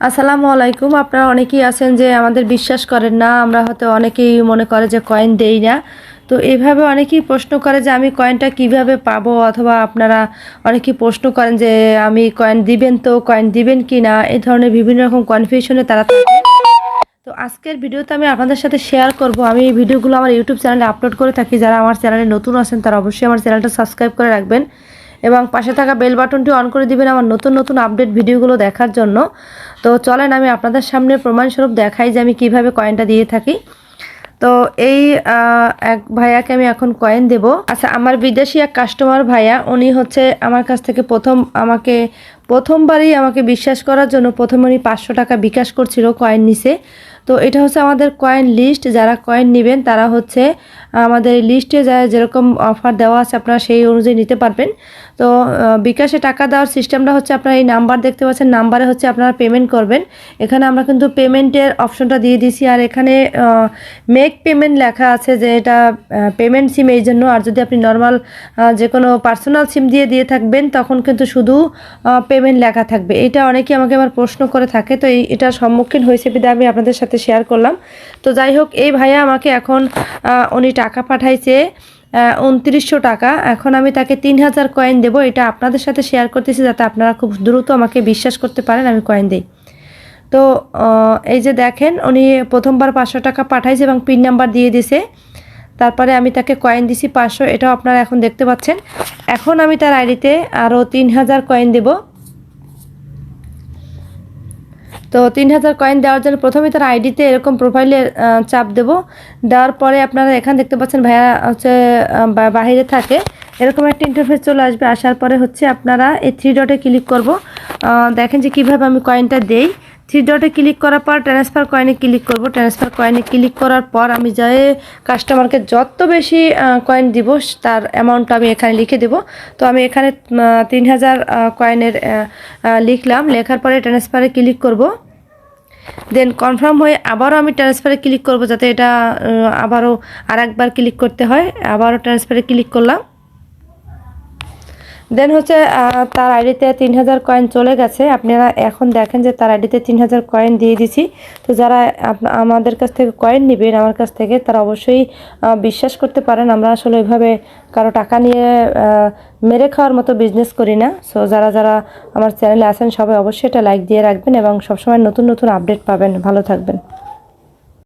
আসসালামু আলাইকুম। আপনারা অনেকেই আছেন যে আমাদের বিশ্বাস করেন না, আমরা হয়তো অনেকেই মনে করে যে কয়েন দেই না। তো এইভাবে অনেকেই প্রশ্ন করে যে আমি কয়েনটা কিভাবে পাবো, অথবা আপনারা অনেকেই প্রশ্ন করেন যে আমি কয়েন দিবেন, তো কয়েন দিবেন কি না, এই ধরনের বিভিন্ন রকম কনফিউশনে তারা থাকে। তো আজকের ভিডিওতে আমি আপনাদের সাথে শেয়ার করব। আমি এই ভিডিওগুলো আমার ইউটিউব চ্যানেলে আপলোড করে থাকি। যারা আমার চ্যানেলে নতুন আছেন তারা অবশ্যই আমার চ্যানেলটা সাবস্ক্রাইব করে রাখবেন এবং পাশে থাকা বেল বাটনটি অন করে দিবেন আমার নতুন নতুন আপডেট ভিডিওগুলো দেখার জন্য। তো চলেন আমি আপনাদের সামনে প্রমাণস্বরূপ দেখাই যে আমি কিভাবে কয়েনটা দিয়ে থাকি। তো এই এক ভাইয়াকে আমি এখন কয়েন দেব। আচ্ছা, আমার বিদেশি এক কাস্টমার ভাইয়া, উনি হচ্ছে আমার কাছ থেকে প্রথমবারই আমাকে বিশ্বাস করার জন্য প্রথমে উনি 500 টাকা বিকাশ করছিল কয়েন নিছে। তো এটা হচ্ছে আমাদের কয়েন লিস্ট। যারা কয়েন নেবেন তারা হচ্ছে আমাদের লিস্টে যায় যেরকম অফার দেওয়া আছে আপনারা সেই অনুযায়ী নিতে পারবেন। তো বিকাশে টাকা দেওয়ার সিস্টেমটা হচ্ছে আপনারা এই নাম্বার দেখতে পাচ্ছেন, নাম্বারে হচ্ছে আপনারা পেমেন্ট করবেন। এখানে আমরা কিন্তু পেমেন্টের অপশনটা দিয়ে দিছি, আর এখানে মেক পেমেন্ট লেখা আছে যে এটা পেমেন্ট সিম এই জন্য। আর যদি আপনি নর্মাল যে কোনো পার্সোনাল সিম দিয়ে থাকবেন তখন কিন্তু শুধু পেমেন্ট লেখা থাকবে। এটা অনেকেই আমাকে আবার প্রশ্ন করে থাকে, তো এটার সম্মুখীন হয়েছে বিধায় আমি আপনাদের সাথে শেয়ার করলাম। তো যাই হোক, এই ভাইয়া আমাকে এখন উনি টাকা পাঠাইছে 2900 টাকা। এখন আমি তাকে 3000 কয়েন দেবো। এটা আপনাদের সাথে শেয়ার করতেছি যাতে আপনারা খুব দ্রুত আমাকে বিশ্বাস করতে পারেন আমি কয়েন দিই। তো এই যে দেখেন, উনি প্রথমবার 500 টাকা পাঠাইছে এবং পিন নাম্বার দিয়ে দিছে। তারপরে আমি তাকে কয়েন দিছি 500, এটাও আপনারা এখন দেখতে পাচ্ছেন। এখন আমি তার আইডিতে আরও 3000 কয়েন দেব। তো 3000 কয়েন দেওয়ার জন্য প্রথমে তার আইডিতে এরকম প্রোফাইলে চাপ দেব। দেওয়ার পরে আপনারা এখানে দেখতে পাচ্ছেন ভাইয়া হচ্ছে বাহিরে থাকে, এরকম একটা ইন্টারফেস চলে আসবে। আসার পরে হচ্ছে আপনারা এই 3 ডটে ক্লিক করব। দেখেন যে কিভাবে আমি কয়েনটা দেই। 3 ডটে ক্লিক করার পর ট্রান্সফার কয়েনে ক্লিক করব। ট্রান্সফার কয়েনে ক্লিক করার পর আমি যাই কাস্টমারকে যত বেশি কয়েন দিব তার অ্যামাউন্টটা আমি এখানে লিখে দেব। তো আমি এখানে 3000 কয়েনের লিখলাম। লেখার পরে ট্রান্সফারে ক্লিক করব। দেন কনফার্ম হয়ে আবারও আমি ট্রান্সফারে ক্লিক করব, যাতে এটা আবারও আরেকবার ক্লিক করতে হয়। আবারও ট্রান্সফারে ক্লিক করলাম। দেন হচ্ছে তার আইডিতে 3000 কয়েন চলে গেছে। আপনারা এখন দেখেন যে তার আইডিতে 3000 কয়েন দিয়ে দিছি। তো যারা আমাদের কাছ থেকে কয়েন নেবেন আমার কাছ থেকে, তারা অবশ্যই বিশ্বাস করতে পারেন আমরা আসলে ওইভাবে কারো টাকা নিয়ে মেরে খাওয়ার মতো বিজনেস করি না। সো যারা যারা আমার চ্যানেলে আছেন সবাই অবশ্যই এটা লাইক দিয়ে রাখবেন এবং সবসময় নতুন নতুন আপডেট পাবেন। ভালো থাকবেন।